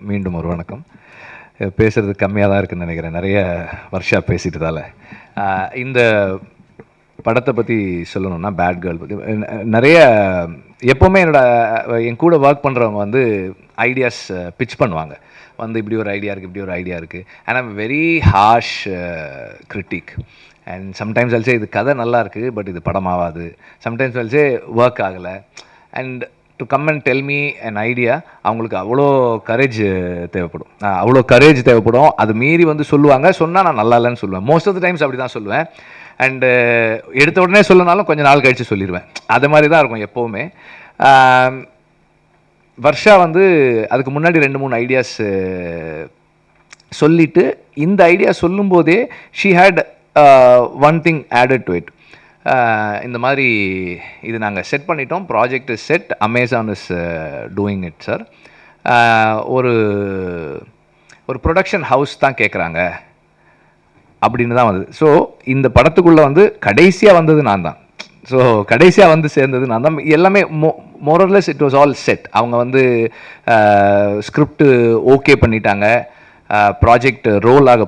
மீண்டும் ஒரு வணக்கம். பேசுகிறது கம்மியாக தான் இருக்குதுன்னு நினைக்கிறேன், நிறைய வருஷா பேசிட்டதால. இந்த படத்தை பற்றி சொல்லணும்னா, பேட் கேர்ள் பற்றி நிறைய எப்போவுமே என் கூட ஒர்க் பண்ணுறவங்க வந்து ஐடியாஸ் பிச் பண்ணுவாங்க. வந்து இப்படி ஒரு ஐடியா இருக்குது, இப்படி ஒரு ஐடியா இருக்குது. And I'm very harsh critic. And sometimes also இது கதை நல்லா இருக்குது, பட் இது படமாகாது. சம்டைம்ஸ் ஆல்சே ஒர்க் ஆகலை. And to come and tell me an idea, அவங்களுக்கு அவ்வளோ கரேஜ் தேவைப்படும். அவ்வளோ கரேஜ் தேவைப்படும். அது மீறி வந்து சொல்லுவாங்க. சொன்னால் நான் நல்லா இல்லைன்னு சொல்லுவேன். மோஸ்ட் ஆஃப் த டைம்ஸ் அப்படி தான் சொல்லுவேன். அண்டு எடுத்த உடனே சொல்லனாலும் கொஞ்சம் நாள் கழித்து சொல்லிடுவேன். அது மாதிரி தான் இருக்கும் எப்போவுமே. வர்ஷா வந்து அதுக்கு முன்னாடி 2-3 ஐடியாஸ் சொல்லிவிட்டு, இந்த ஐடியா சொல்லும்போதே she had one thing added to it. இந்த மாதிரி இது நாங்கள் செட் பண்ணிட்டோம், project is set, Amazon is doing it sir. ஒரு ப்ரொடக்ஷன் ஹவுஸ் தான் கேட்குறாங்க அப்படின்னு தான் வந்தது. ஸோ இந்த படத்துக்குள்ளே வந்து கடைசியாக வந்தது நான் தான். ஸோ கடைசியாக வந்து சேர்ந்தது நான் தான். எல்லாமே மோரல்லெஸ் இட் வாஸ் ஆல் செட். அவங்க வந்து ஸ்கிரிப்ட் ஓகே பண்ணிட்டாங்க, ப்ராஜெக்ட் ரோல் ஆக